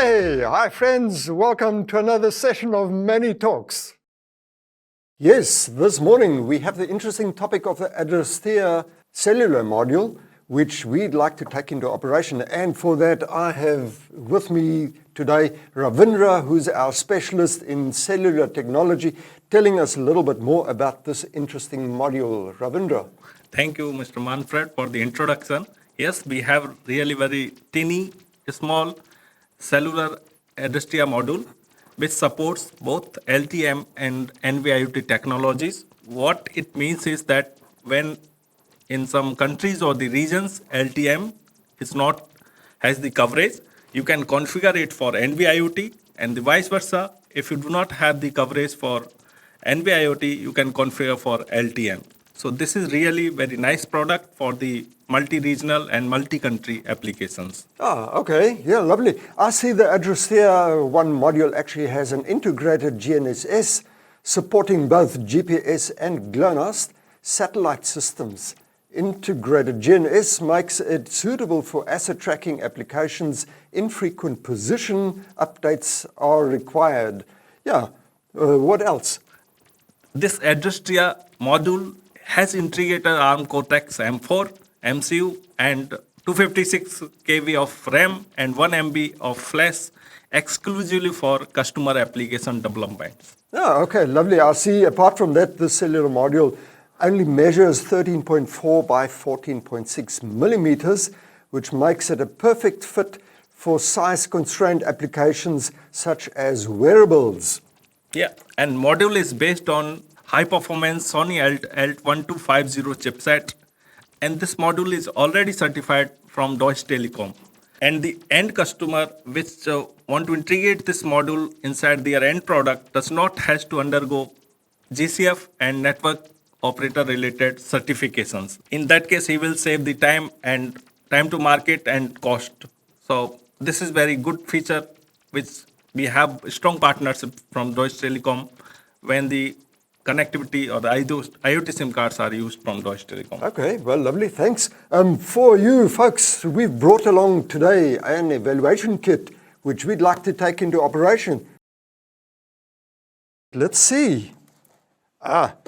Hey, hi friends, welcome to another session of Manni Talks. Yes, this morning we have the interesting topic of the Adrastea cellular module, which we'd like to take into operation. And for that I have with me today Ravindra, who's our specialist in cellular technology, telling us a little bit more about this interesting module. Ravindra. Thank you, Mr. Manfred, for the introduction. Yes, we have really very teeny, small cellular Adrastea module, which supports both LTE M and NB-IoT technologies. What it means is that when in some countries or the regions LTE M has the coverage, you can configure it for NB-IoT, and the vice versa. If you do not have the coverage for NB-IoT, you can configure for LTE M. So this is really very nice product for the multi-regional and multi-country applications. Okay. Yeah, lovely. I see the Adrastea one module actually has an integrated GNSS supporting both GPS and GLONASS satellite systems. Integrated GNSS makes it suitable for asset tracking applications. Infrequent position updates are required. Yeah, what else? This Adrastea module has integrated ARM Cortex-M4 MCU and 256 kb of RAM and 1 MB of flash exclusively for customer application development. Okay, lovely. I see apart from that, the cellular module only measures 13.4 by 14.6 millimeters, which makes it a perfect fit for size-constrained applications such as wearables. Yeah, and module is based on high-performance Sony ALT1250 chipset, and this module is already certified from Deutsche Telekom. And the end customer which want to integrate this module inside their end product does not have to undergo GCF and network operator related certifications. In that case, he will save the time to market and cost. So this is very good feature which we have strong partnership from Deutsche Telekom when the connectivity or the IoT SIM cards are used from Deutsche Telekom. Okay, well, lovely, thanks. For you folks, we've brought along today an evaluation kit which we'd like to take into operation. Let's see.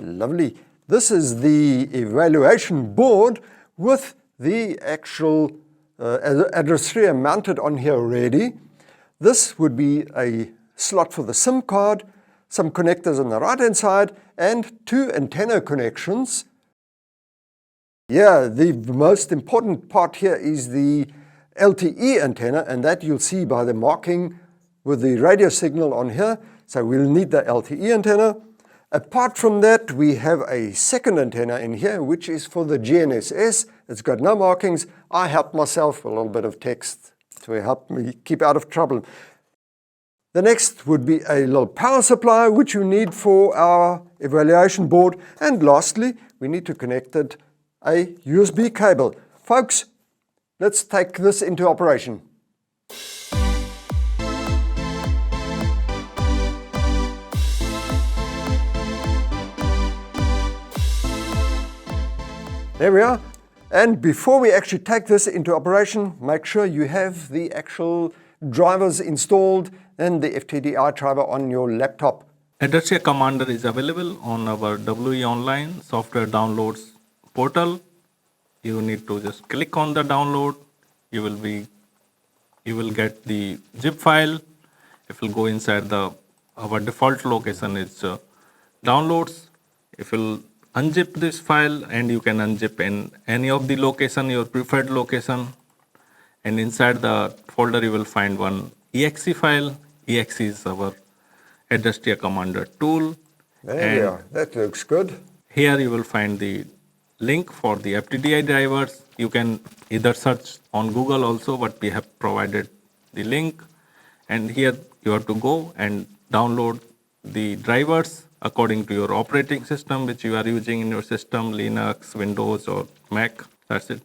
Lovely. This is the evaluation board with the actual Adrastea mounted on here already. This would be a slot for the SIM card, some connectors on the right hand side, and 2 antenna connections. Yeah, the most important part here is the LTE antenna, and that you'll see by the marking with the radio signal on here. So we'll need the LTE antenna. Apart from that, we have a second antenna in here, which is for the GNSS. It's got no markings. I helped myself with a little bit of text to help me keep out of trouble. The next would be a little power supply, which you need for our evaluation board. And lastly, we need to connect it a USB cable. Folks, let's take this into operation. There we are. And before we actually take this into operation, make sure you have the actual drivers installed and the FTDI driver on your laptop. Adrastea Commander is available on our WE Online software downloads portal. You need to just click on the download. You will get the zip file. If you go inside our default location is downloads. If you'll unzip this file, and you can unzip in any of the location, your preferred location, and inside the folder you will find one exe file. Exe is our Adrastea Commander tool. There we are. That looks good. Here you will find the link for the FTDI drivers. You can either search on Google also, but we have provided the link. And here you have to go and download the drivers according to your operating system which you are using in your system, Linux, Windows or Mac. That's it.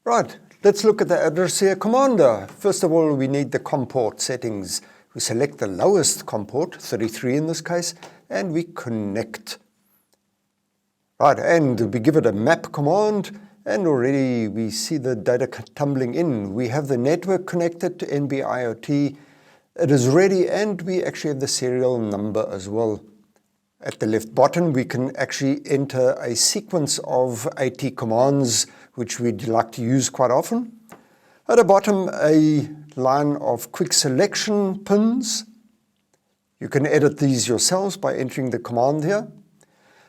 Right, let's look at the Adrastea Commander. First of all, we need the COM port settings. We select the lowest COM port, 33 in this case, and we connect. Right, and we give it a map command, and already we see the data tumbling in. We have the network connected to NB-IoT. It is ready, and we actually have the serial number as well. At the left bottom, we can actually enter a sequence of AT commands, which we'd like to use quite often. At the bottom, a line of quick selection pins. You can edit these yourselves by entering the command here.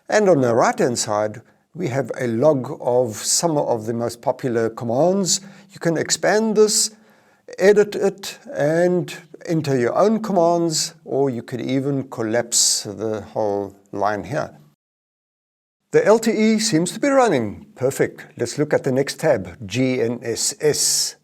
And on the right-hand side, we have a log of some of the most popular commands. You can expand this, edit it, and enter your own commands, or you could even collapse the whole line here. The LTE seems to be running. Perfect. Let's look at the next tab, GNSS.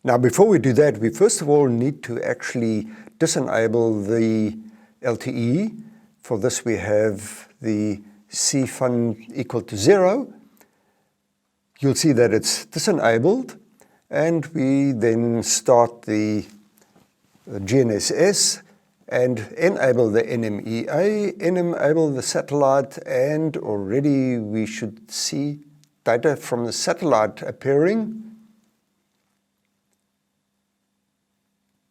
Now, before we do that, we first of all need to actually disenable the LTE. For this, we have the CFun equal to 0. You'll see that it's disenabled, and we then start the GNSS and enable the NMEA, enable the satellite, and already we should see data from the satellite appearing.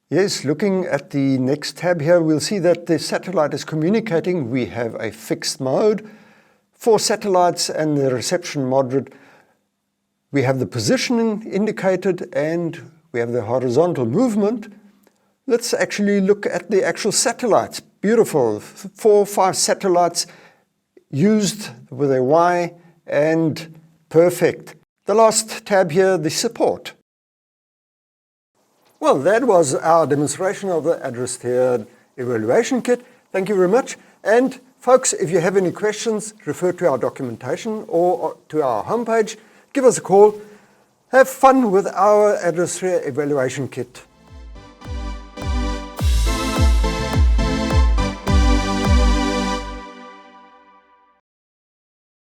Yes, looking at the next tab here, we'll see that the satellite is communicating. We have a fixed mode for satellites and the reception mode. We have the positioning indicated, and we have the horizontal movement. Let's actually look at the actual satellites. Beautiful, 4 or 5 satellites used with a Y, and perfect. The last tab here, the support. Well, that was our demonstration of the Adrastea evaluation kit. Thank you very much. And folks, if you have any questions, refer to our documentation or to our homepage. Give us a call. Have fun with our Adrastea evaluation kit.